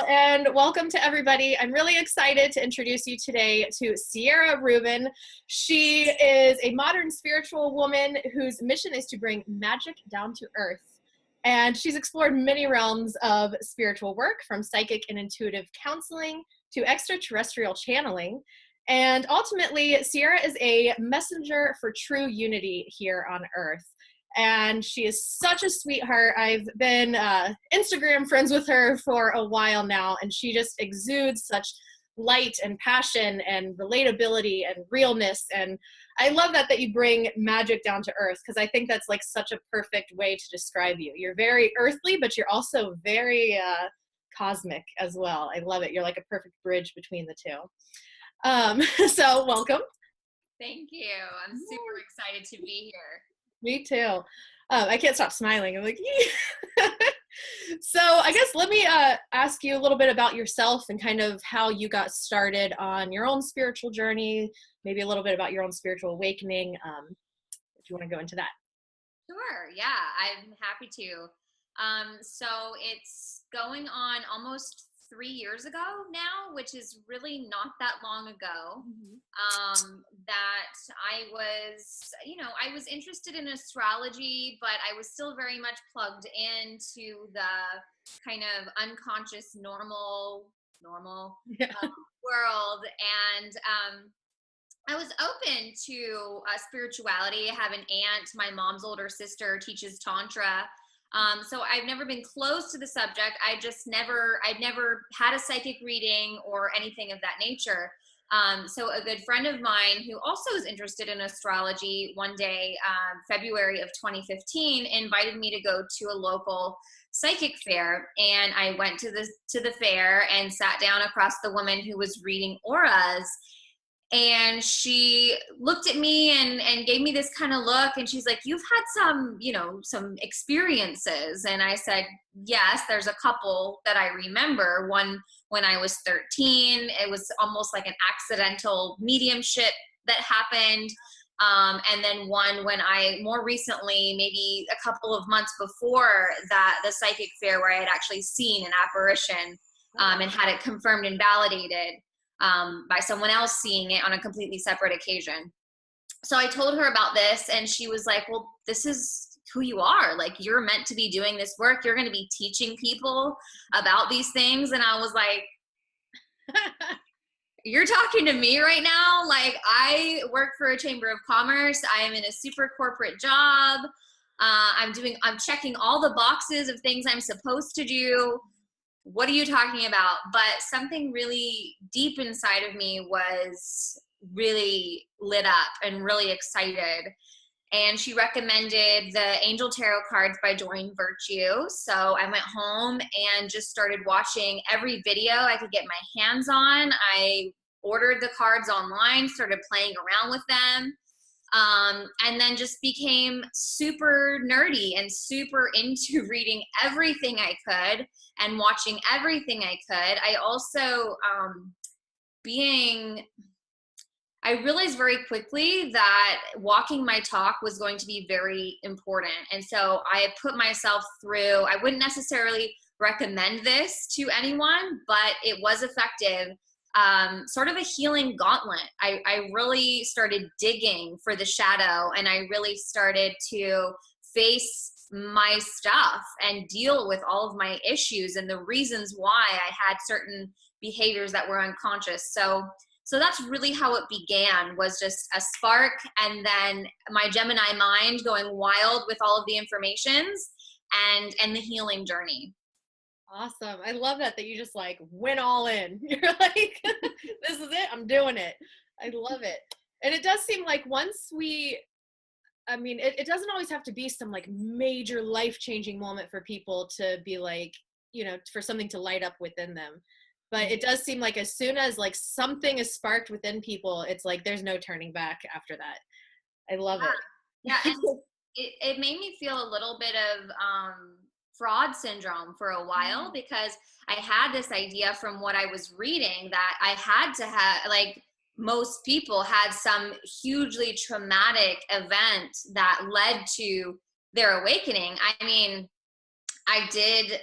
and welcome to everybody. I'm really excited to introduce you today to Ciara Rubin. She is a modern spiritual woman whose mission is to bring magic down to earth. And she's explored many realms of spiritual work, from psychic and intuitive counseling to extraterrestrial channeling. And ultimately, Ciara is a messenger for true unity here on earth. And she is such a sweetheart. I've been Instagram friends with her for a while now, and she just exudes such light and passion and relatability and realness. And I love that you bring magic down to earth, because I think that's like such a perfect way to describe you. You're very earthly, but you're also very cosmic as well. I love it. You're like a perfect bridge between the two. So welcome. Thank you. I'm super excited to be here. Me too. I can't stop smiling. I'm like, So I guess let me ask you a little bit about yourself and kind of how you got started on your own spiritual journey, maybe a little bit about your own spiritual awakening, if you want to go into that. Sure. Yeah, I'm happy to. So it's going on almost 3 years ago now, which is really not that long ago, that I was interested in astrology, but I was still very much plugged into the kind of unconscious normal world. And I was open to spirituality. I have an aunt, my mom's older sister, teaches Tantra. So I've never been close to the subject. I'd never had a psychic reading or anything of that nature. So a good friend of mine who also is interested in astrology, one day, February of 2015, invited me to go to a local psychic fair. And I went to the fair and sat down across the woman who was reading auras. And she looked at me and gave me this kind of look, and she's like, "You've had some experiences." And I said, "Yes, there's a couple that I remember. One when I was 13, it was almost like an accidental mediumship that happened. And then one when I more recently, maybe a couple of months before that, the psychic fair, where I had actually seen an apparition and had it confirmed and validated by someone else seeing it on a completely separate occasion." So I told her about this, and she was like, "Well, this is who you are. Like, you're meant to be doing this work. You're going to be teaching people about these things." And I was like, "You're talking to me right now? Like, I work for a chamber of commerce. I am in a super corporate job. I'm checking all the boxes of things I'm supposed to do. What are you talking about?" But something really deep inside of me was really lit up and really excited. And she recommended the Angel Tarot cards by Doreen Virtue. So I went home and just started watching every video I could get my hands on. I ordered the cards online, started playing around with them. And then just became super nerdy and super into reading everything I could and watching everything I could. I also, I realized very quickly that walking my talk was going to be very important. And so I put myself through, I wouldn't necessarily recommend this to anyone, but it was effective. Sort of a healing gauntlet. I really started digging for the shadow, and I really started to face my stuff and deal with all of my issues and the reasons why I had certain behaviors that were unconscious. So that's really how it began, was just a spark, and then my Gemini mind going wild with all of the informations and the healing journey. Awesome. I love that you just like went all in. You're like, this is it. I'm doing it. I love it. And it does seem like it doesn't always have to be some like major life-changing moment for people to be like, for something to light up within them. But it does seem like as soon as like something is sparked within people, it's like there's no turning back after that. I love it. Yeah. And it made me feel a little bit of fraud syndrome for a while, because I had this idea from what I was reading that I had to have, like most people had some hugely traumatic event that led to their awakening. I mean, I did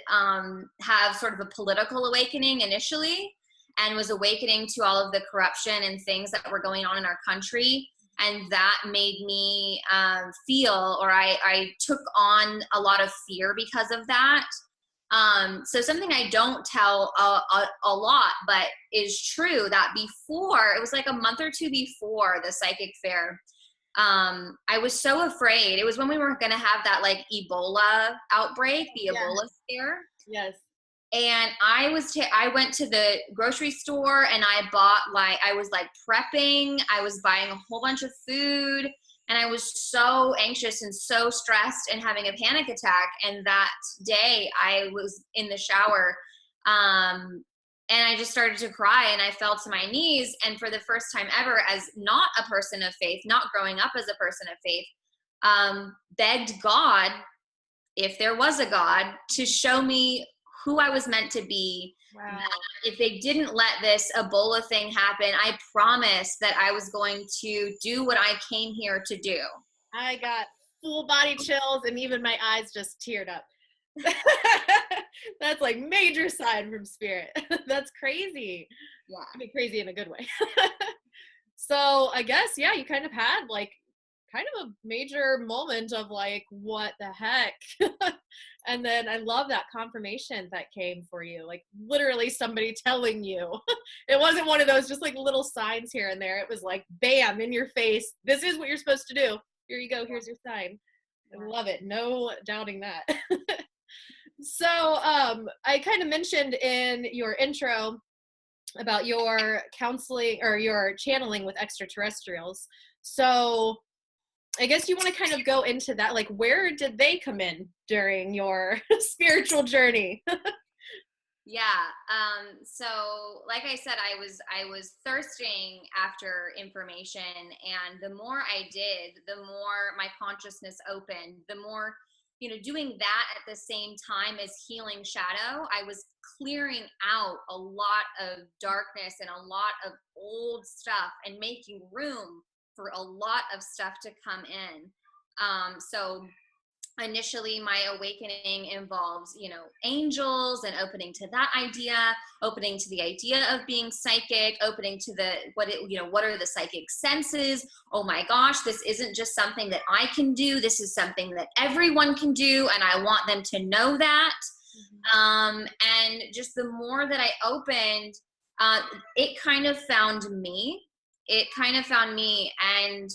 have sort of a political awakening initially, and was awakening to all of the corruption and things that were going on in our country. And that made me feel, or I took on a lot of fear because of that. So something I don't tell a lot, but is true, that before, it was like a month or two before the psychic fair, I was so afraid. It was when we were going to have that like Ebola outbreak, the Ebola scare. Yes. And I went to the grocery store and I bought I was like prepping. I was buying a whole bunch of food, and I was so anxious and so stressed and having a panic attack. And that day I was in the shower, and I just started to cry, and I fell to my knees. And for the first time ever, as not a person of faith, not growing up as a person of faith, begged God, if there was a God, to show me who I was meant to be. Wow. If they didn't let this Ebola thing happen, I promised that I was going to do what I came here to do. I got full body chills, and even my eyes just teared up. That's like major sign from spirit. That's crazy. Yeah. I mean, crazy in a good way. So I guess, yeah, you kind of had like kind of a major moment of like, what the heck? And then I love that confirmation that came for you, like literally somebody telling you. It wasn't one of those just like little signs here and there. It was like, bam, in your face. This is what you're supposed to do. Here you go. Here's your sign. I love it. No doubting that. So I kind of mentioned in your intro about your counseling or your channeling with extraterrestrials. So I guess you want to kind of go into that, like where did they come in during your spiritual journey? Yeah. So like I said, I was thirsting after information, and the more I did, the more my consciousness opened, the more, doing that at the same time as healing shadow, I was clearing out a lot of darkness and a lot of old stuff and making room for a lot of stuff to come in. So initially my awakening involves, angels, and opening to that idea, opening to the idea of being psychic, opening to what are the psychic senses? Oh my gosh, this isn't just something that I can do. This is something that everyone can do, and I want them to know that. And just the more that I opened, it kind of found me. And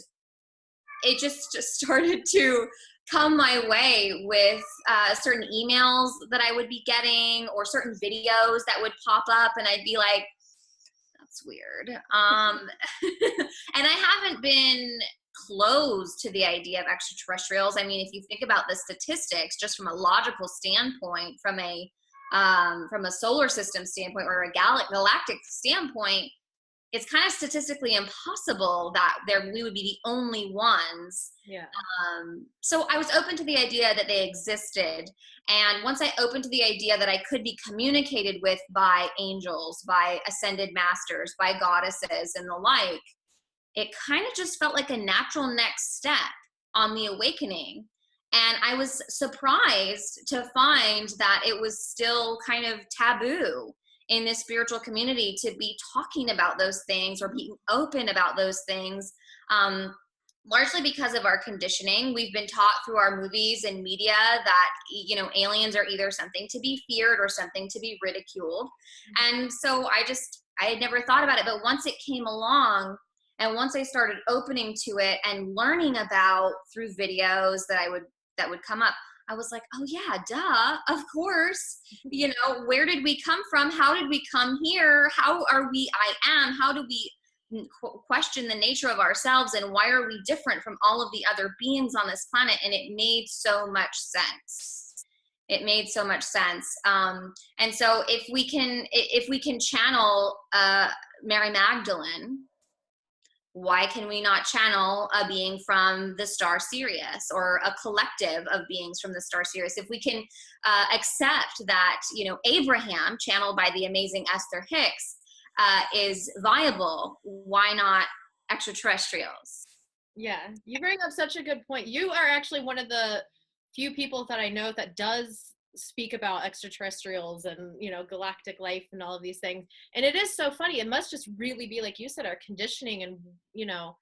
it just started to come my way with certain emails that I would be getting, or certain videos that would pop up, and I'd be like, that's weird. And I haven't been closed to the idea of extraterrestrials. I mean, if you think about the statistics, just from a logical standpoint, from a solar system standpoint, or a galactic standpoint, it's kind of statistically impossible that we would be the only ones. Yeah. So I was open to the idea that they existed. And once I opened to the idea that I could be communicated with by angels, by ascended masters, by goddesses and the like, it kind of just felt like a natural next step on the awakening. And I was surprised to find that it was still kind of taboo in this spiritual community to be talking about those things or being open about those things, largely because of our conditioning. We've been taught through our movies and media that, aliens are either something to be feared or something to be ridiculed. And so I had never thought about it, but once it came along, and once I started opening to it and learning about through videos that would come up, I was like, oh yeah, duh, of course. Where did we come from? How did we come here? How do we question the nature of ourselves, and why are we different from all of the other beings on this planet? And it made so much sense. And so if we can channel Mary Magdalene, why can we not channel a being from the star Sirius, or a collective of beings from the star Sirius? If we can accept that, Abraham, channeled by the amazing Esther Hicks, is viable, why not extraterrestrials? Yeah, you bring up such a good point. You are actually one of the few people that I know that does speak about extraterrestrials and, you know, galactic life and all of these things. And it is so funny. It must just really be, like you said, our conditioning and, you know,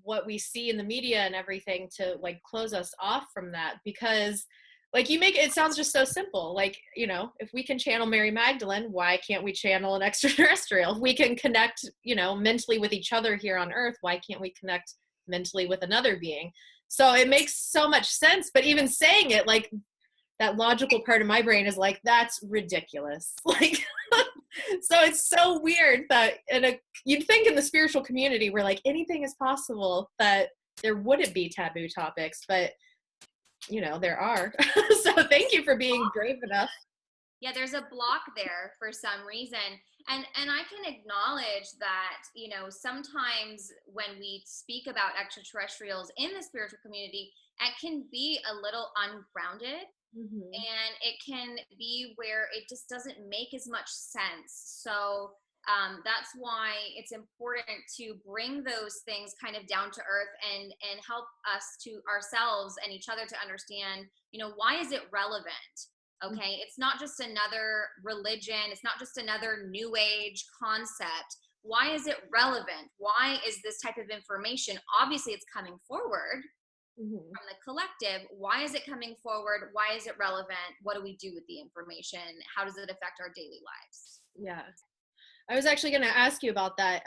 what we see in the media and everything to like close us off from that, because like you make it sounds just so simple. Like, you know, if we can channel Mary Magdalene, why can't we channel an extraterrestrial? If we can connect, you know, mentally with each other here on Earth, why can't we connect mentally with another being? So it makes so much sense. But even saying it, like, that logical part of my brain is like, that's ridiculous. Like, so it's so weird that you'd think in the spiritual community where like anything is possible, that there wouldn't be taboo topics, but you know, there are. So thank you for being brave enough. Yeah, there's a block there for some reason. And I can acknowledge that, you know, sometimes when we speak about extraterrestrials in the spiritual community, it can be a little ungrounded. Mm-hmm. And it can be where it just doesn't make as much sense. So that's why it's important to bring those things kind of down to earth and help us to ourselves and each other to understand, you know, why is it relevant? Okay, it's not just another religion, it's not just another new age concept. Why is it relevant? Why is this type of information? Obviously it's coming forward from the collective. Why is it coming forward? Why is it relevant? What do we do with the information? How does it affect our daily lives? Yeah, I was actually going to ask you about that.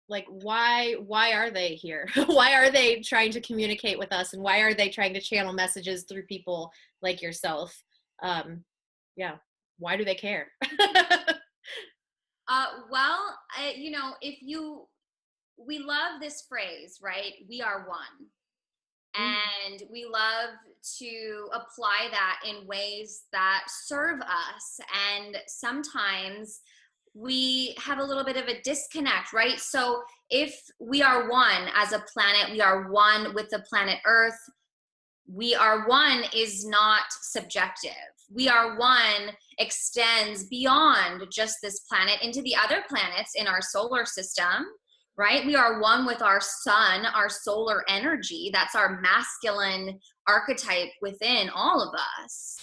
Like, why are they here? Why are they trying to communicate with us, and why are they trying to channel messages through people like yourself? Yeah, why do they care? Well, you know, we love this phrase, right? We are one. And we love to apply that in ways that serve us. And sometimes we have a little bit of a disconnect, right? So if we are one as a planet, we are one with the planet Earth. We are one is not subjective. We are one extends beyond just this planet into the other planets in our solar system, right? We are one with our sun, our solar energy. That's our masculine archetype within all of us.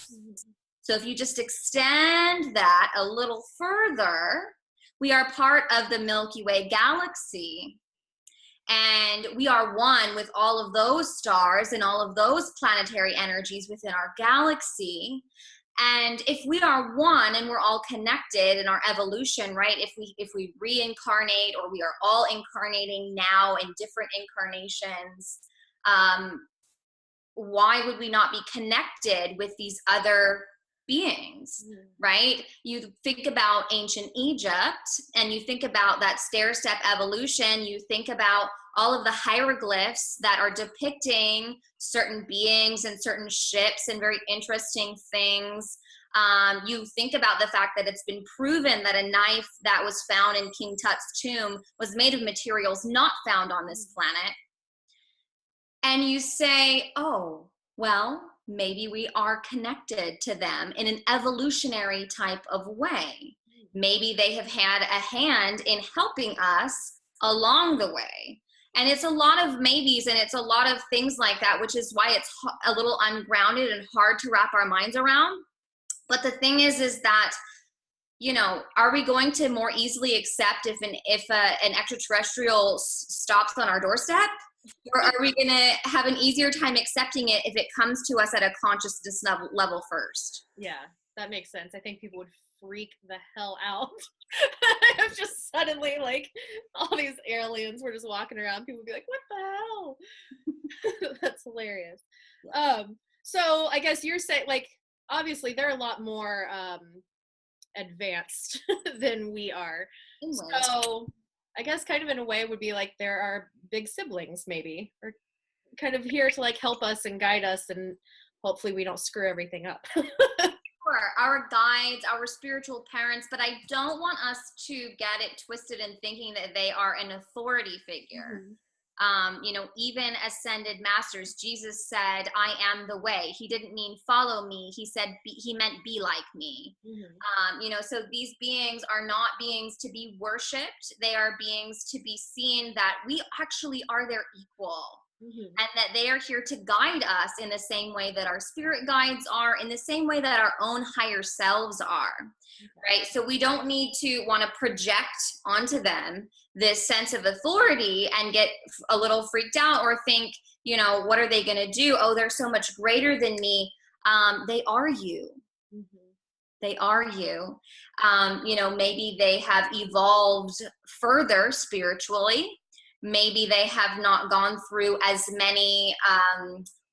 So if you just extend that a little further, we are part of the Milky Way galaxy. And we are one with all of those stars and all of those planetary energies within our galaxy. And if we are one and we're all connected in our evolution, right? If we reincarnate, or we are all incarnating now in different incarnations, why would we not be connected with these other beings, right? You think about ancient Egypt and you think about that stair-step evolution, you think about all of the hieroglyphs that are depicting certain beings and certain ships and very interesting things. You think about the fact that it's been proven that a knife that was found in King Tut's tomb was made of materials not found on this planet. And you say, oh, well, maybe we are connected to them in an evolutionary type of way. Maybe they have had a hand in helping us along the way. And it's a lot of maybes, and it's a lot of things like that, which is why it's a little ungrounded and hard to wrap our minds around. But the thing is that, you know, are we going to more easily accept if an extraterrestrial stops on our doorstep? Or are we going to have an easier time accepting it if it comes to us at a consciousness level first? Yeah, that makes sense. I think people would freak the hell out. If just suddenly, like, all these aliens were just walking around, people would be like, what the hell? That's hilarious. So I guess you're saying, like, obviously they're a lot more advanced than we are. So I guess kind of in a way would be like there are big siblings maybe, or kind of here to like help us and guide us, and hopefully we don't screw everything up. Sure, our guides, our spiritual parents, but I don't want us to get it twisted in thinking that they are an authority figure. You know, even ascended masters, Jesus said, I am the way. He didn't mean follow me. He said, he meant be like me. You know, so these beings are not beings to be worshiped. They are beings to be seen that we actually are their equal. Mm-hmm. and that they are here to guide us in the same way that our spirit guides are, in the same way that our own higher selves are, right? So we don't need to want to project onto them this sense of authority and get a little freaked out or think, you know, what are they going to do? Oh, they're so much greater than me. They are you. Mm-hmm. They are you. You know, maybe they have evolved further spiritually. Maybe they have not gone through as many,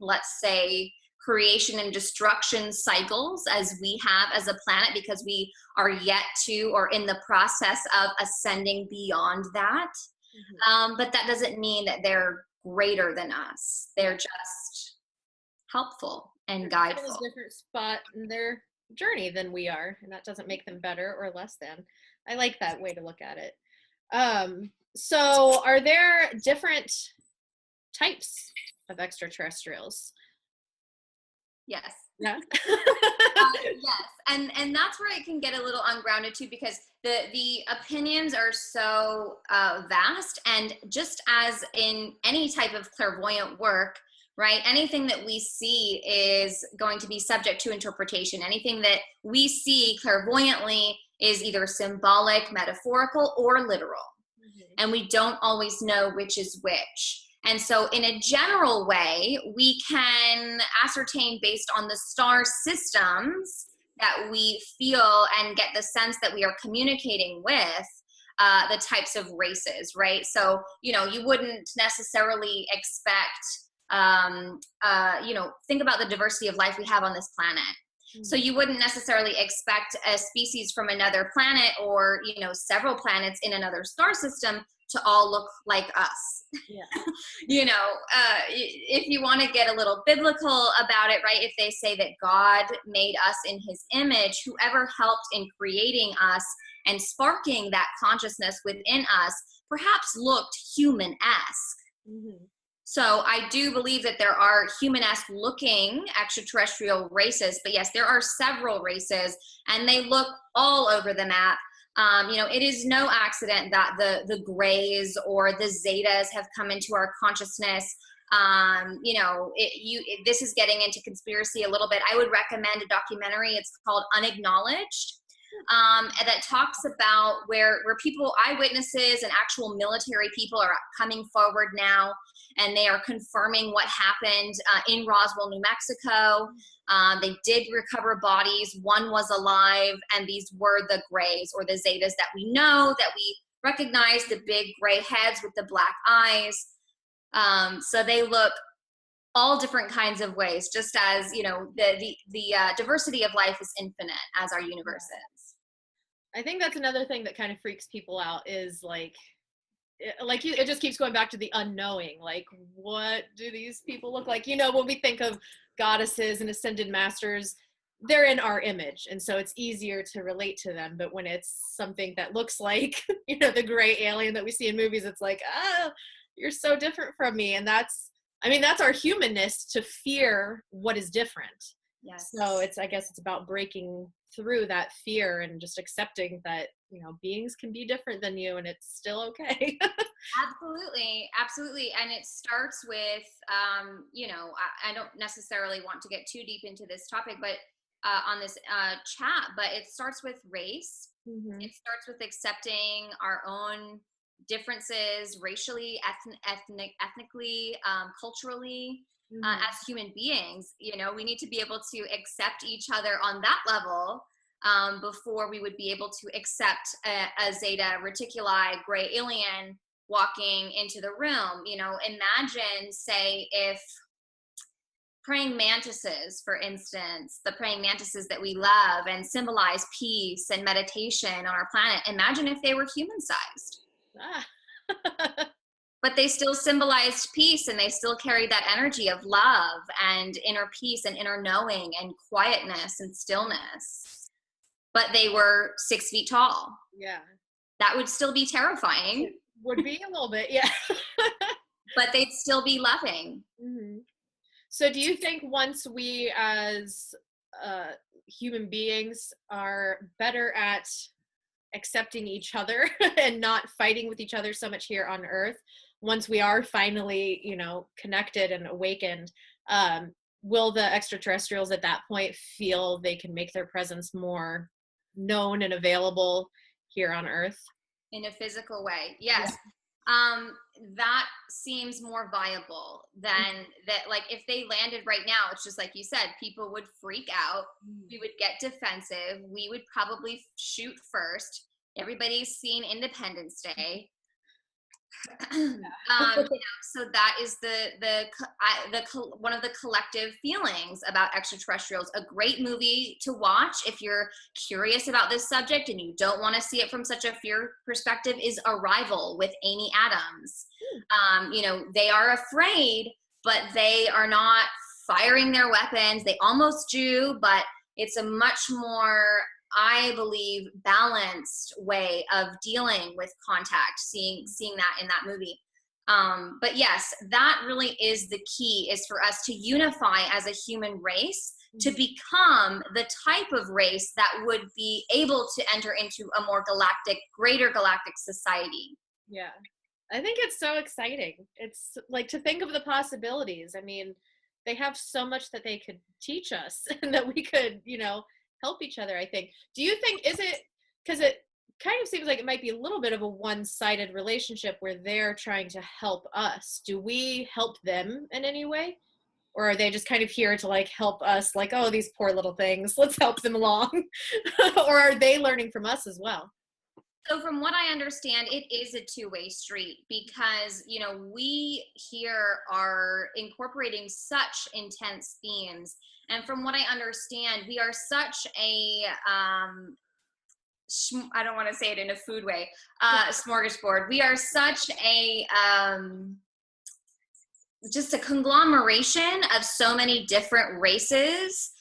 let's say, creation and destruction cycles as we have as a planet, because we are yet to or in the process of ascending beyond that. Mm-hmm. But that doesn't mean that they're greater than us. They're just helpful and They're just in guideful. a different spot in their journey than we are, and that doesn't make them better or less than. I like that way to look at it. So are there different types of extraterrestrials? Yes. Yeah. Yes, and that's where it can get a little ungrounded too, because the opinions are so vast, and just as in any type of clairvoyant work, right? Anything that we see is going to be subject to interpretation. Anything that we see clairvoyantly is either symbolic, metaphorical, or literal, Mm-hmm. and we don't always know which is which. And so, in a general way, we can ascertain based on the star systems that we feel and get the sense that we are communicating with the types of races, right? So, you know, you wouldn't necessarily expect, you know, think about the diversity of life we have on this planet. So you wouldn't necessarily expect a species from another planet, or, you know, several planets in another star system to all look like us. Yeah. You know, if you want to get a little biblical about it, right? If they say that God made us in his image, whoever helped in creating us and sparking that consciousness within us perhaps looked human-esque. Mm-hmm. So I do believe that there are human-esque looking extraterrestrial races, but yes, there are several races, and they look all over the map. You know, it is no accident that the Greys or the Zetas have come into our consciousness. You know, this is getting into conspiracy a little bit. I would recommend a documentary. It's called Unacknowledged. That talks about where people, eyewitnesses and actual military people, are coming forward now, and they are confirming what happened in Roswell, New Mexico. They did recover bodies. One was alive, and these were the Greys or the Zetas that we know, that we recognize, the big gray heads with the black eyes. So they look all different kinds of ways, just as, you know, the diversity of life is infinite, as our universe is. I think that's another thing that kind of freaks people out, is like it just keeps going back to the unknowing. Like, what do these people look like? You know, when we think of goddesses and ascended masters, they're in our image, and so it's easier to relate to them. But when it's something that looks like, you know, the gray alien that we see in movies, it's like, ah, you're so different from me. And that's our humanness, to fear what is different. Yes. So I guess it's about breaking through that fear and just accepting that, you know, beings can be different than you, and it's still okay. Absolutely. And it starts with, you know, I don't necessarily want to get too deep into this topic, but on this chat, but it starts with race. Mm-hmm. It starts with accepting our own differences racially, ethnically, culturally. Mm-hmm. As human beings, you know, we need to be able to accept each other on that level before we would be able to accept a Zeta Reticuli gray alien walking into the room. You know, imagine, say, if praying mantises, for instance, the praying mantises that we love and symbolize peace and meditation on our planet, imagine if they were human-sized. But they still symbolized peace, and they still carried that energy of love and inner peace and inner knowing and quietness and stillness. But they were 6 feet tall. Yeah. That would still be terrifying. It would be a little bit, yeah. But they'd still be loving. Mm-hmm. So do you think once we as human beings are better at accepting each other and not fighting with each other so much here on Earth, once we are finally, you know, connected and awakened, will the extraterrestrials at that point feel they can make their presence more known and available here on Earth? In a physical way, yes. Yeah. That seems more viable than that. Like if they landed right now, it's just like you said, people would freak out. We would get defensive. We would probably shoot first. Everybody's seen Independence Day. You know, so that is the one of the collective feelings about extraterrestrials. A great movie to watch if you're curious about this subject and you don't want to see it from such a fear perspective is Arrival with Amy Adams. You know, they are afraid, but they are not firing their weapons. They almost do, but it's a much more, I believe, balanced way of dealing with contact, seeing that in that movie. But yes, that really is the key, is for us to unify as a human race to become the type of race that would be able to enter into a more greater galactic society. Yeah. I think it's so exciting. It's like to think of the possibilities. I mean, they have so much that they could teach us and that we could, you know, help each other, I think. Do you think, is it, because it kind of seems like it might be a little bit of a one-sided relationship where they're trying to help us. Do we help them in any way? Or are they just kind of here to like help us, like, oh, these poor little things, let's help them along? Or are they learning from us as well? So from what I understand, it is a two-way street because, you know, we here are incorporating such intense themes. And from what I understand, we are such a, I don't want to say it in a food way, smorgasbord. We are such a, just a conglomeration of so many different races.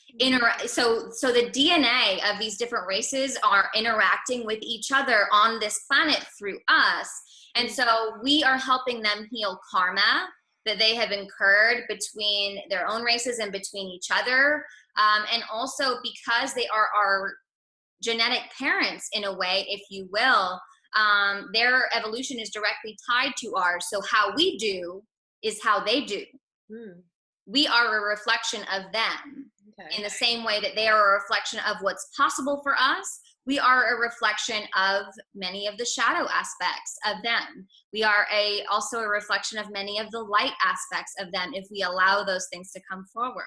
So the DNA of these different races are interacting with each other on this planet through us. And so we are helping them heal karma that they have incurred between their own races and between each other. And also because they are our genetic parents in a way, if you will, their evolution is directly tied to ours. So how we do is how they do. We are a reflection of them. Okay. In the same way that they are a reflection of what's possible for us, we are a reflection of many of the shadow aspects of them. We are also a reflection of many of the light aspects of them if we allow those things to come forward.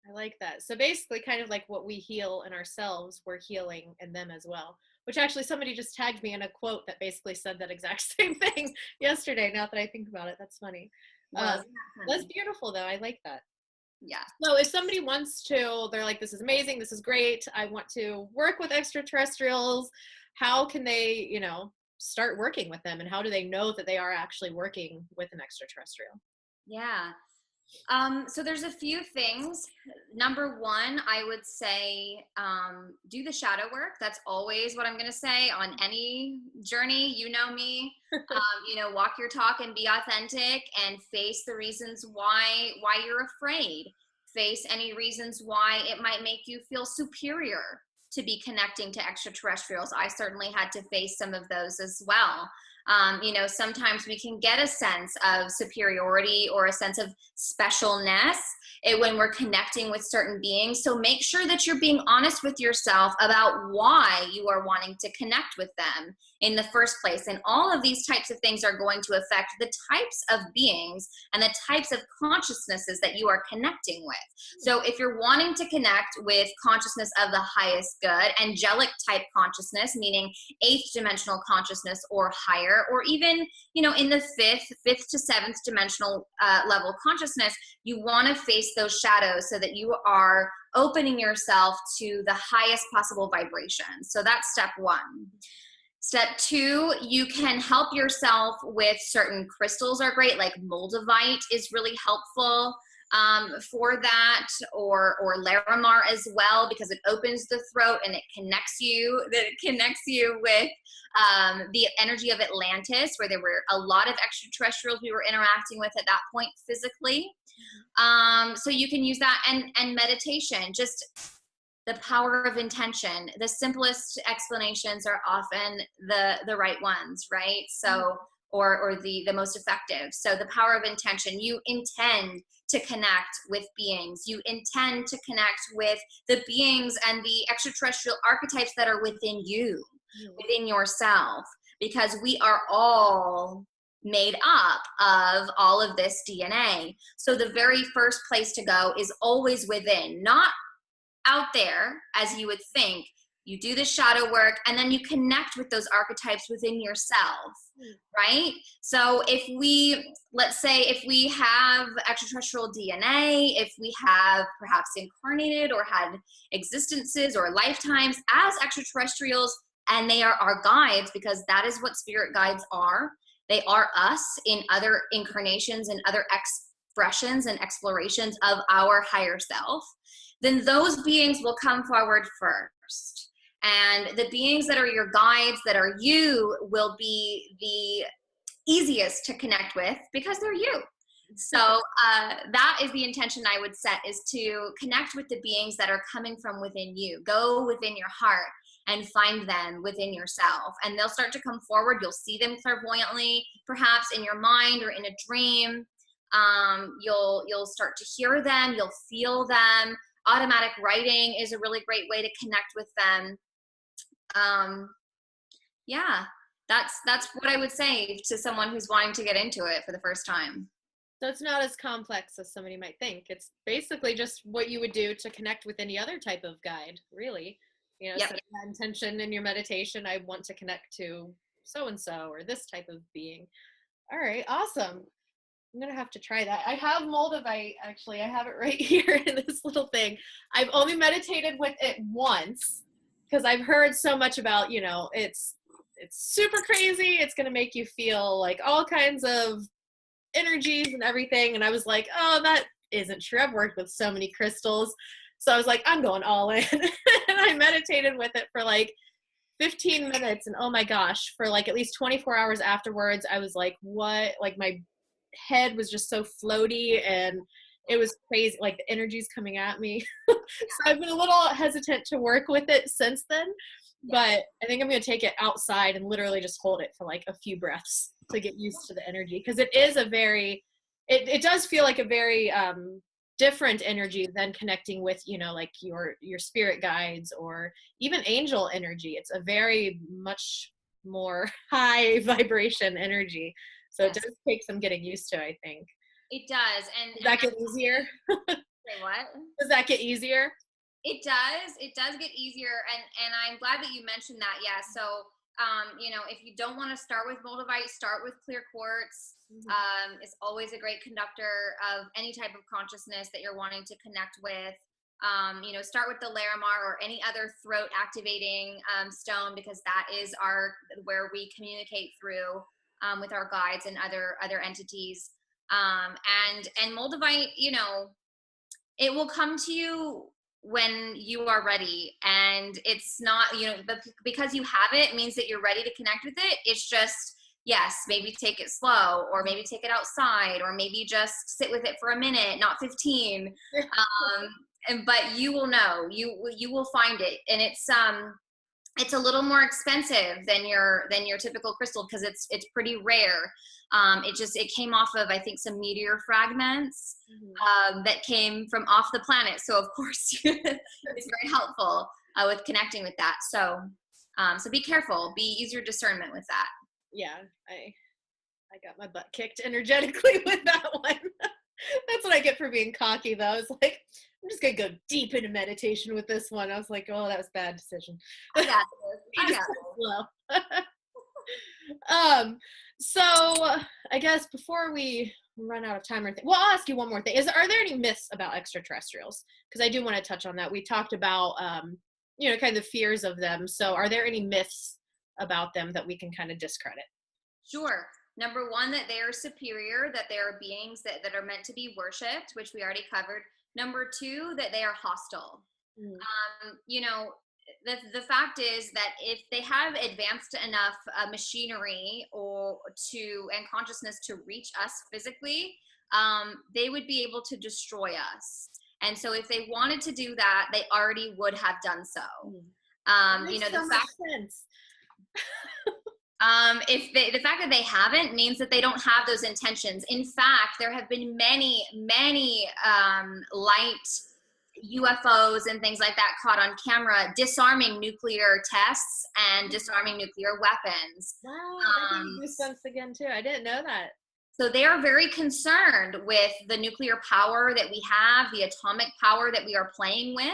I like that. So basically kind of like what we heal in ourselves, we're healing in them as well. Which actually somebody just tagged me in a quote that basically said that exact same thing yesterday, now that I think about it. That's funny. That's beautiful though. I like that. Yeah. So if somebody wants to, they're like, this is amazing, this is great, I want to work with extraterrestrials, how can they, you know, start working with them, and how do they know that they are actually working with an extraterrestrial? Yeah. So there's a few things. Number one, I would say, do the shadow work. That's always what I'm going to say on any journey. You know me, you know, walk your talk and be authentic and face the reasons why you're afraid. Face any reasons why it might make you feel superior to be connecting to extraterrestrials. I certainly had to face some of those as well. You know, sometimes we can get a sense of superiority or a sense of specialness when we're connecting with certain beings. So make sure that you're being honest with yourself about why you are wanting to connect with them in the first place. And all of these types of things are going to affect the types of beings and the types of consciousnesses that you are connecting with. So if you're wanting to connect with consciousness of the highest good, angelic type consciousness, meaning 8th dimensional consciousness or higher, or even, you know, in the 5th to 7th dimensional level consciousness, you want to face those shadows so that you are opening yourself to the highest possible vibration. So that's step one. Step two, you can help yourself with certain crystals are great, like moldavite is really helpful for that, or Larimar as well, because it opens the throat and it connects you with the energy of Atlantis, where there were a lot of extraterrestrials we were interacting with at that point physically. So you can use that, and meditation, just the power of intention. The simplest explanations are often the right ones, right? So or the most effective. So the power of intention. You intend to connect with beings. You intend to connect with the beings and the extraterrestrial archetypes that are within you, within yourself, because we are all made up of all of this DNA. So the very first place to go is always within, not out there as you would think. You do the shadow work and then you connect with those archetypes within yourself, right? So let's say if we have extraterrestrial DNA, if we have perhaps incarnated or had existences or lifetimes as extraterrestrials, and they are our guides, because that is what spirit guides are. They are us in other incarnations and other expressions and explorations of our higher self. Then those beings will come forward first. And the beings that are your guides, that are you, will be the easiest to connect with because they're you. So that is the intention I would set, is to connect with the beings that are coming from within you. Go within your heart and find them within yourself. And they'll start to come forward. You'll see them clairvoyantly, perhaps in your mind or in a dream. You'll start to hear them. You'll feel them. Automatic writing is a really great way to connect with them. Yeah, that's what I would say to someone who's wanting to get into it for the first time. So it's not as complex as somebody might think. It's basically just what you would do to connect with any other type of guide, really. You know, Yep. setting that intention in your meditation, I want to connect to so-and-so or this type of being. All right, awesome. I'm going to have to try that. I have moldavite, actually. I have it right here in this little thing. I've only meditated with it once because I've heard so much about, you know, it's super crazy. It's going to make you feel like all kinds of energies and everything. And I was like, oh, that isn't true. I've worked with so many crystals. So I was like, I'm going all in. And I meditated with it for like 15 minutes. And oh my gosh, for like at least 24 hours afterwards, I was like, what? Like my head was just so floaty and it was crazy. Like the energy's coming at me. So I've been a little hesitant to work with it since then. But I think I'm going to take it outside and literally just hold it for like a few breaths to get used to the energy. Because it is a very, it does feel like a very different energy than connecting with, you know, like your spirit guides or even angel energy. It's a very much more high vibration energy. So it does take some getting used to, I think. It does. And does that get easier? Say what? Does that get easier? It does. It does get easier. And I'm glad that you mentioned that. Yeah. So, you know, if you don't want to start with moldavite, start with clear quartz. It's always a great conductor of any type of consciousness that you're wanting to connect with. You know, start with the Larimar or any other throat activating stone, because that is where we communicate through with our guides and other entities. And moldavite, you know, it will come to you when you are ready. And it's not, you know, because you have it means that you're ready to connect with it. It's just, yes, maybe take it slow, or maybe take it outside, or maybe just sit with it for a minute, not 15. But you will know, you will find it. And it's a little more expensive than your typical crystal, because it's pretty rare. It came off of, I think, some meteor fragments that came from off the planet. So of course it's very helpful with connecting with that. So be careful, use your discernment with that. Yeah, I got my butt kicked energetically with that one. That's what I get for being cocky, though. It's like, I'm just going to go deep into meditation with this one. I was like, oh, that was a bad decision. I got this. Slow. So I guess before we run out of time or anything, well, I'll ask you one more thing. Are there any myths about extraterrestrials? Because I do want to touch on that. We talked about, you know, kind of the fears of them. So are there any myths about them that we can kind of discredit? Sure. Number one, that they are superior, that they are beings that are meant to be worshipped, which we already covered. Number two, that they are hostile. You know, the fact is that if they have advanced enough machinery and consciousness to reach us physically, they would be able to destroy us. And so if they wanted to do that, they already would have done so. You know, the fact. The fact that they haven't means that they don't have those intentions. In fact, there have been many, many light UFOs and things like that caught on camera, disarming nuclear tests and disarming nuclear weapons. Wow, that gave me goosebumps again too. I didn't know that. So they are very concerned with the nuclear power that we have, the atomic power that we are playing with.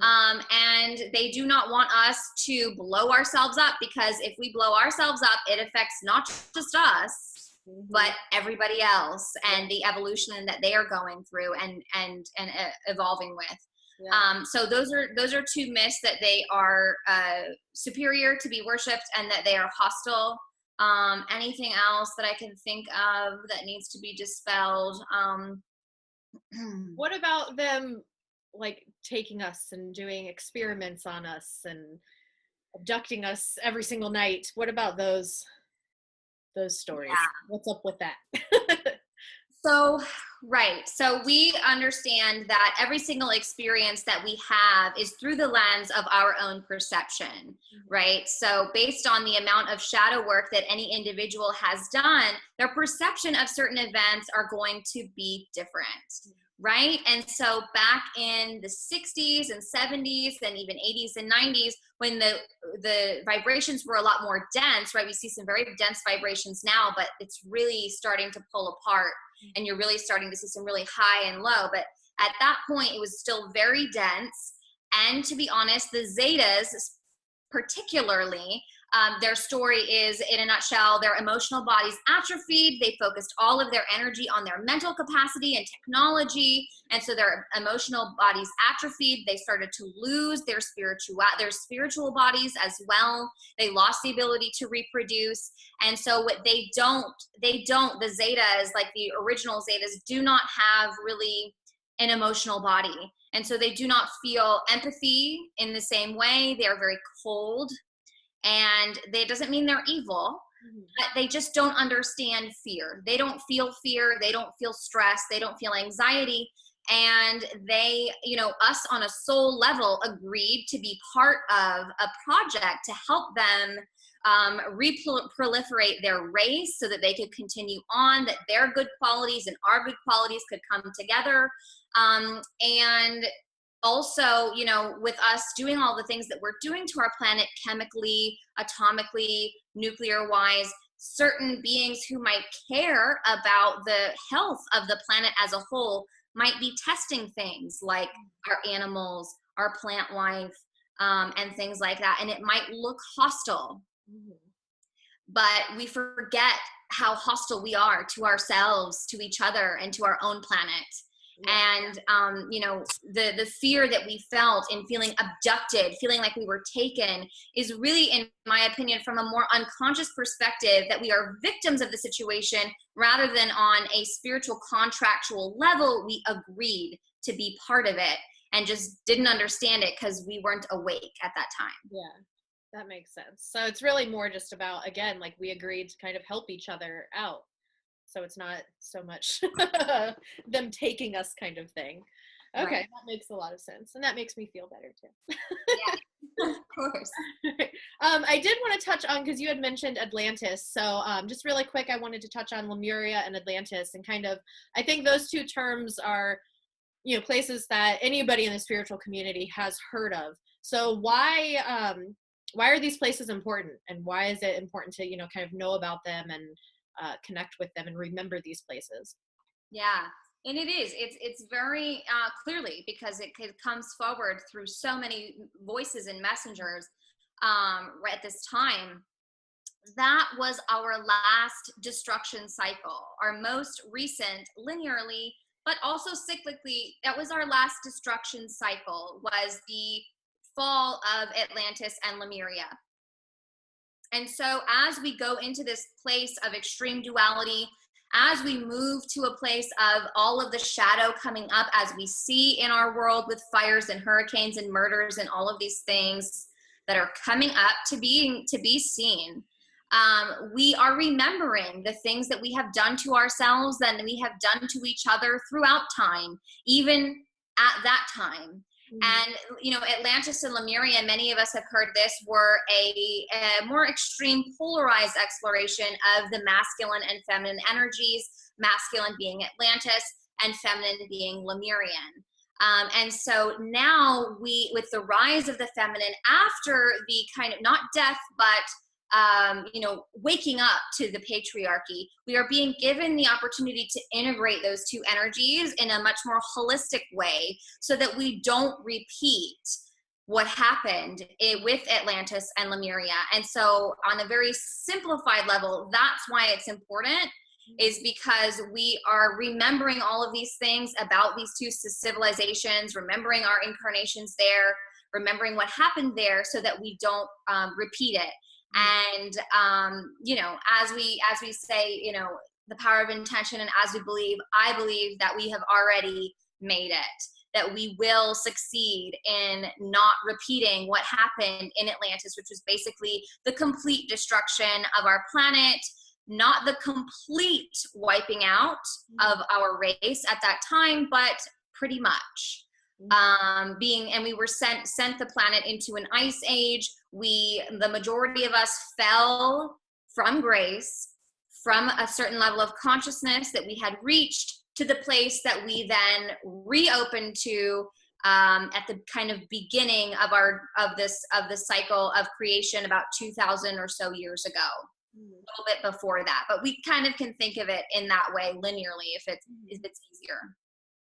And they do not want us to blow ourselves up, because if we blow ourselves up, it affects not just us, but everybody else, and the evolution that they are going through and evolving with. Yeah. So those are two myths, that they are superior to be worshipped and that they are hostile. Anything else that I can think of that needs to be dispelled? What about them like taking us and doing experiments on us and abducting us every single night? What about those stories? Yeah. What's up with that? So we understand that every single experience that we have is through the lens of our own perception, right? So based on the amount of shadow work that any individual has done, their perception of certain events are going to be different. Right? And so back in the 60s and 70s and even 80s and 90s, when the vibrations were a lot more dense, right? We see some very dense vibrations now, but it's really starting to pull apart, and you're really starting to see some really high and low. But at that point, it was still very dense. And to be honest, the Zetas particularly, their story is, in a nutshell, their emotional bodies atrophied. They focused all of their energy on their mental capacity and technology. And so their emotional bodies atrophied. They started to lose their spiritual bodies as well. They lost the ability to reproduce. And so what the Zetas, like the original Zetas, do not have really an emotional body. And so they do not feel empathy in the same way. They are very cold. And that doesn't mean they're evil, but they just don't understand fear. They don't feel fear. They don't feel stress. They don't feel anxiety. And they, us on a soul level agreed to be part of a project to help them proliferate their race so that they could continue on, that their good qualities and our good qualities could come together. And also, with us doing all the things that we're doing to our planet, chemically, atomically, nuclear-wise, certain beings who might care about the health of the planet as a whole might be testing things like our animals, our plant life, and things like that. And it might look hostile, but we forget how hostile we are to ourselves, to each other, and to our own planet. And, the fear that we felt in feeling abducted, feeling like we were taken, is really, in my opinion, from a more unconscious perspective, that we are victims of the situation rather than on a spiritual contractual level. We agreed to be part of it and just didn't understand it because we weren't awake at that time. Yeah, that makes sense. So it's really more just about, again, like we agreed to kind of help each other out. So it's not so much them taking us kind of thing. Okay, right. That makes a lot of sense. And that makes me feel better too. Yeah, of course. I did want to touch on, because you had mentioned Atlantis. So just really quick, I wanted to touch on Lemuria and Atlantis, and kind of, I think those two terms are, places that anybody in the spiritual community has heard of. So why are these places important, and why is it important to, kind of know about them and connect with them and remember these places? Yeah, and it's very clearly, because it comes forward through so many voices and messengers right at this time. That was our last destruction cycle, our most recent linearly, but also cyclically. That was our last destruction cycle, was the fall of Atlantis and Lemuria. And so as we go into this place of extreme duality, as we move to a place of all of the shadow coming up, as we see in our world with fires and hurricanes and murders and all of these things that are coming up to be seen, we are remembering the things that we have done to ourselves and we have done to each other throughout time, even at that time. Mhm. And, Atlantis and Lemuria, many of us have heard this, were a more extreme polarized exploration of the masculine and feminine energies, masculine being Atlantis and feminine being Lemurian. And so now with the rise of the feminine, after the kind of not death, but waking up to the patriarchy, we are being given the opportunity to integrate those two energies in a much more holistic way so that we don't repeat what happened with Atlantis and Lemuria. And so on a very simplified level, that's why it's important, is because we are remembering all of these things about these two civilizations, remembering our incarnations there, remembering what happened there so that we don't repeat it. And as we say, the power of intention, and as we believe, I believe that we have already made it, that we will succeed in not repeating what happened in Atlantis, which was basically the complete destruction of our planet, not the complete wiping out of our race at that time, but pretty much. We were sent the planet into an ice age. The majority of us fell from grace, from a certain level of consciousness that we had reached, to the place that we then reopened to at the kind of beginning of the cycle of creation about 2,000 or so years ago. A little bit before that, but we kind of can think of it in that way linearly if it's easier.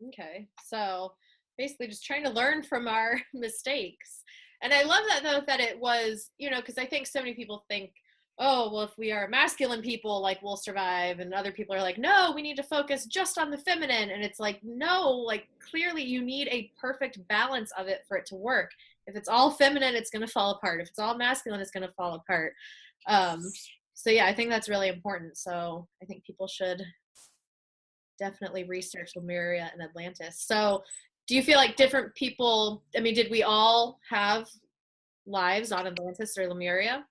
Okay, so basically just trying to learn from our mistakes. And I love that, though, that it was, because I think so many people think, oh, well, if we are masculine people, like, we'll survive, and other people are like, no, we need to focus just on the feminine. And it's like, no, like, clearly you need a perfect balance of it for it to work. If it's all feminine, it's going to fall apart. If it's all masculine, it's going to fall apart. So yeah, I think that's really important. So I think people should definitely research Lemuria and Atlantis. So do you feel like different people, did we all have lives on Atlantis or Lemuria?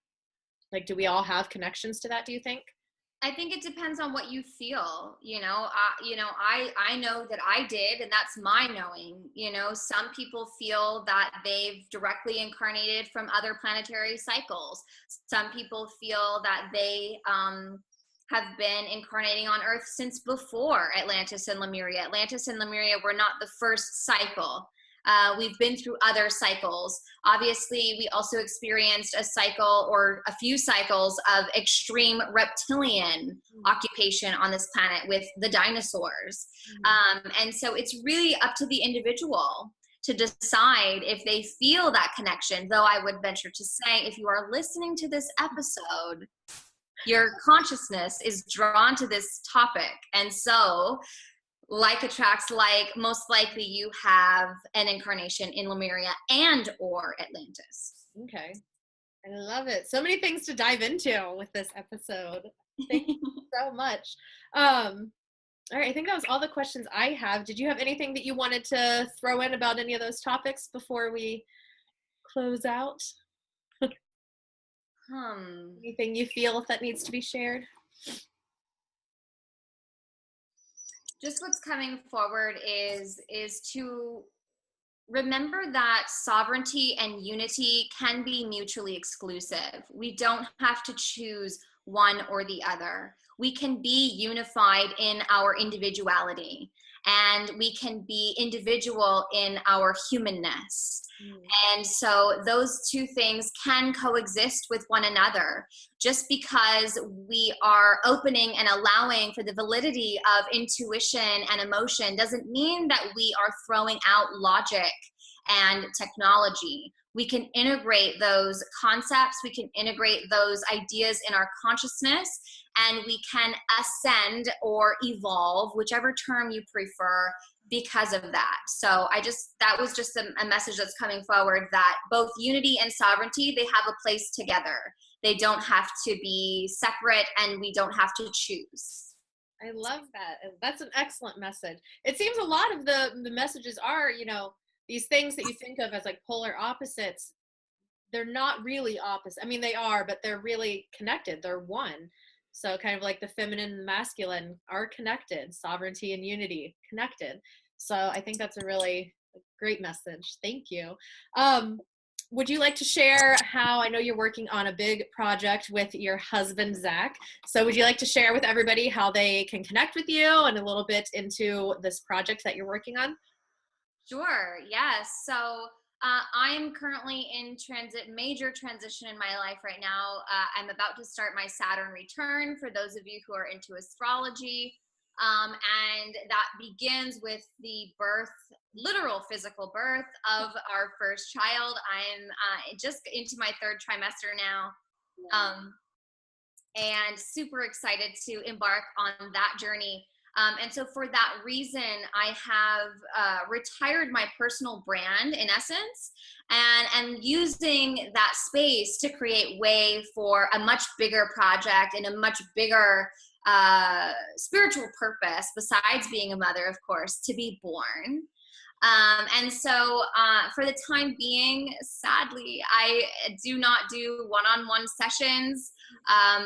Like, do we all have connections to that, do you think? I think it depends on what you feel. I know that I did, and that's my knowing. Some people feel that they've directly incarnated from other planetary cycles. Some people feel that they have been incarnating on Earth since before Atlantis and Lemuria. Atlantis and Lemuria were not the first cycle. We've been through other cycles. Obviously, we also experienced a cycle or a few cycles of extreme reptilian occupation on this planet with the dinosaurs. And so it's really up to the individual to decide if they feel that connection. Though I would venture to say, if you are listening to this episode, your consciousness is drawn to this topic. And so like attracts like, most likely you have an incarnation in Lemuria and or Atlantis. Okay. I love it. So many things to dive into with this episode. Thank you so much. All right, I think that was all the questions I have. Did you have anything that you wanted to throw in about any of those topics before we close out? Anything you feel that needs to be shared? Just what's coming forward is to remember that sovereignty and unity can be mutually exclusive. We don't have to choose one or the other. We can be unified in our individuality, and we can be individual in our humanness. And so those two things can coexist with one another. Just because we are opening and allowing for the validity of intuition and emotion doesn't mean that we are throwing out logic and technology. We can integrate those concepts, we can integrate those ideas in our consciousness, and we can ascend or evolve, whichever term you prefer, because of that. So that was just a message that's coming forward, that both unity and sovereignty, they have a place together. They don't have to be separate, and we don't have to choose. I love that. That's an excellent message. It seems a lot of the messages are, these things that you think of as like polar opposites, they're not really opposite. They are, but they're really connected. They're one. So kind of like the feminine and masculine are connected, sovereignty and unity connected. So I think that's a really great message. Thank you. Would you like to share how, I know you're working on a big project with your husband, Zach. So would you like to share with everybody how they can connect with you and a little bit into this project that you're working on? Sure. Yes. So I'm currently in major transition in my life right now. I'm about to start my Saturn return for those of you who are into astrology. And that begins with the birth, literal physical birth of our first child. I'm just into my third trimester now. And super excited to embark on that journey. And so for that reason, I have retired my personal brand in essence, and using that space to create way for a much bigger project and a much bigger spiritual purpose, besides being a mother, of course, to be born. And so for the time being, sadly, I do not do one-on-one sessions.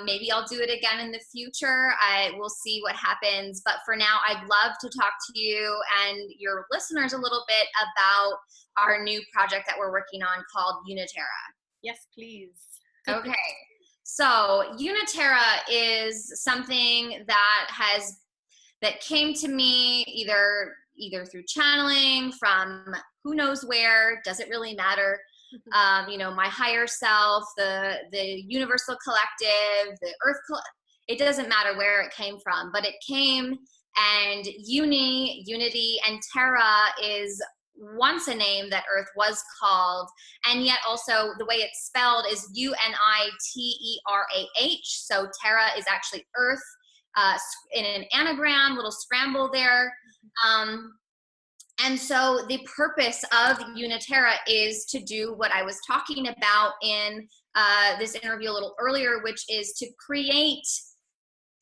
Maybe I'll do it again in the future. I will see what happens. But for now, I'd love to talk to you and your listeners a little bit about our new project that we're working on called Uniterra. Yes, please. Okay. So Uniterra is something that came to me either through channeling from who knows where, doesn't really matter. My higher self, the universal collective, the earth, it doesn't matter where it came from, but it came, and unity, and terra is once a name that earth was called, and yet also the way it's spelled is UNITERAH. So terra is actually earth, in an anagram, little scramble there. And so the purpose of Uniterra is to do what I was talking about in this interview a little earlier, which is to create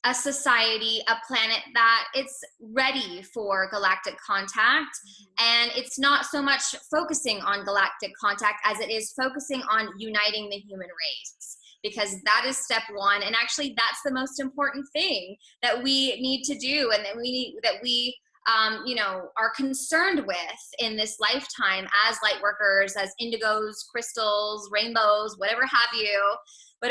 a society, a planet that it's ready for galactic contact. And it's not so much focusing on galactic contact as it is focusing on uniting the human race, because that is step one. And actually that's the most important thing that we need to do, and that we are concerned with in this lifetime as light workers, as indigos, crystals, rainbows, whatever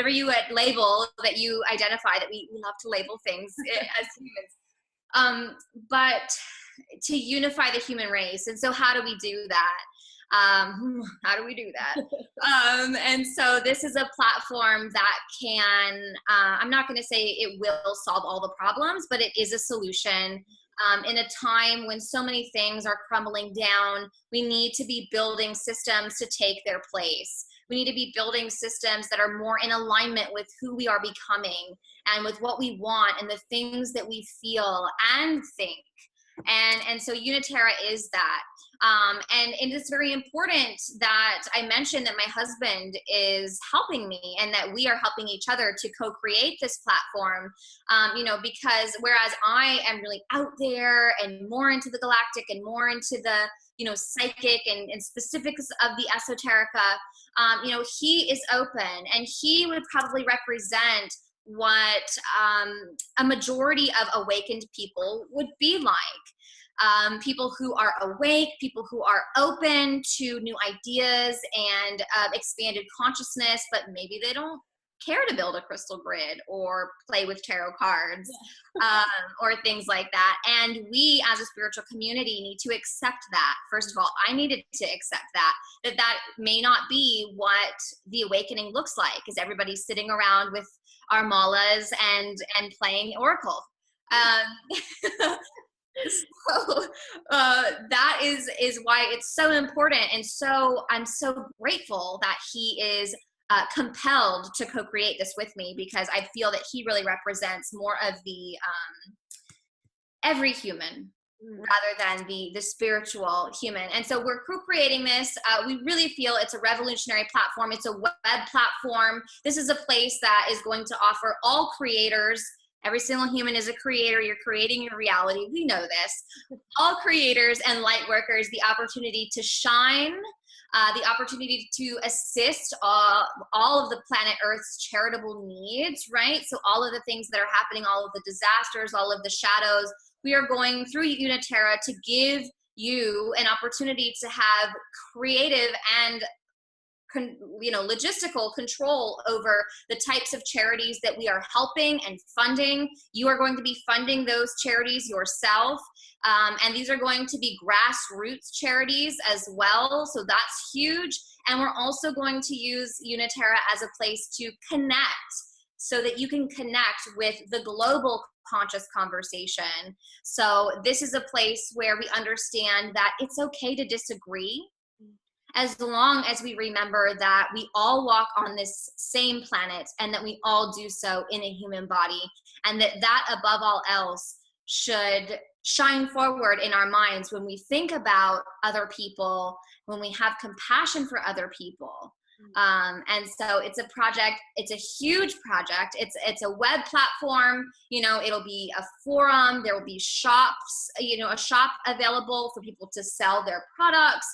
you label that you identify, that we love to label things as humans. But to unify the human race. And so how do we do that? And so this is a platform that can, I'm not going to say it will solve all the problems, but it is a solution. In a time when so many things are crumbling down, we need to be building systems to take their place. We need to be building systems that are more in alignment with who we are becoming and with what we want and the things that we feel and think. And so Uniterra is that. And it is very important that I mentioned that my husband is helping me and that we are helping each other to co-create this platform, because whereas I am really out there and more into the galactic and more into the, psychic and specifics of the esoterica, he is open, and he would probably represent what a majority of awakened people would be like. People who are awake, people who are open to new ideas and expanded consciousness, but maybe they don't care to build a crystal grid or play with tarot cards, or things like that. And we as a spiritual community need to accept that. First of all, I needed to accept that may not be what the awakening looks like, because everybody's sitting around with our malas and playing Oracle. So that is why it's so important. And so I'm so grateful that he is compelled to co-create this with me, because I feel that he really represents more of the every human rather than the spiritual human. And so we're co-creating this. We really feel it's a revolutionary platform. It's a web platform. This is a place that is going to offer all creators. Every single human is a creator. You're creating your reality. We know this. All creators and light workers, the opportunity to shine, the opportunity to assist all of the planet Earth's charitable needs, right? So all of the things that are happening, all of the disasters, all of the shadows, we are going through Uniterra to give you an opportunity to have creative and logistical control over the types of charities that we are helping and funding. You are going to be funding those charities yourself. And these are going to be grassroots charities as well. So that's huge. And we're also going to use Uniterra as a place to connect, so that you can connect with the global conscious conversation. So this is a place where we understand that it's okay to disagree, as long as we remember that we all walk on this same planet and that we all do so in a human body, and that above all else should shine forward in our minds when we think about other people, when we have compassion for other people. And so it's a project, it's a huge project. It's a web platform, it'll be a forum, there will be shops, a shop available for people to sell their products,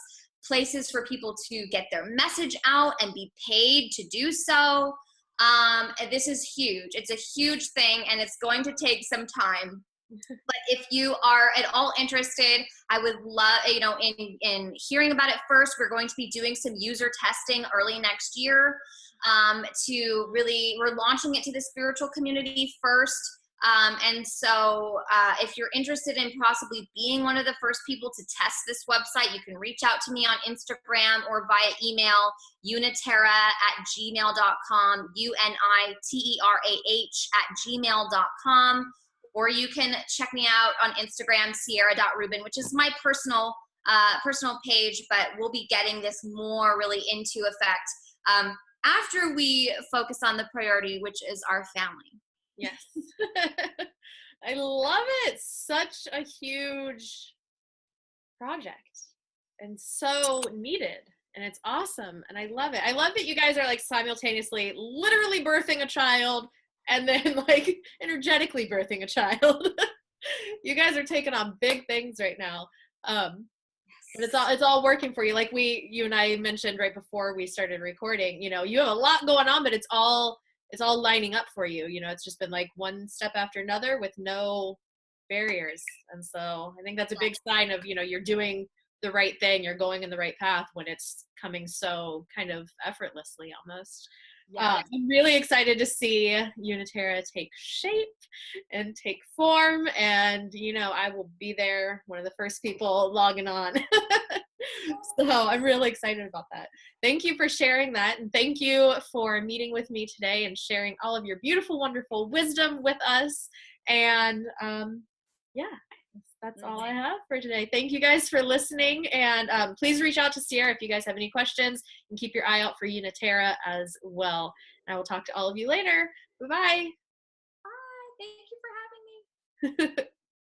places for people to get their message out and be paid to do so. And this is huge. It's a huge thing, and it's going to take some time. But if you are at all interested, I would love, in hearing about it first. We're going to be doing some user testing early next year. We're launching it to the spiritual community first. And so if you're interested in possibly being one of the first people to test this website, you can reach out to me on Instagram or via email, uniterra@gmail.com, uniterah@gmail.com. Or you can check me out on Instagram, Ciara.Rubin, which is my personal page, but we'll be getting this more really into effect after we focus on the priority, which is our family. Yes. I love it. Such a huge project and so needed. And it's awesome. And I love it. I love that you guys are like simultaneously literally birthing a child and then like energetically birthing a child. You guys are taking on big things right now. But it's all working for you. Like you and I mentioned right before we started recording, you have a lot going on, but it's all lining up for you. It's just been like one step after another with no barriers. And so I think that's a big sign of, you're doing the right thing. You're going in the right path when it's coming so kind of effortlessly almost. Yeah. I'm really excited to see Uniterra take shape and take form, and I will be there, one of the first people logging on. So I'm really excited about that. Thank you for sharing that, and thank you for meeting with me today and sharing all of your beautiful, wonderful wisdom with us. And that's all I have for today. Thank you guys for listening, and please reach out to Ciara if you guys have any questions, and keep your eye out for Uniterra as well. And I will talk to all of you later. Bye-bye. Bye. Thank you for having me.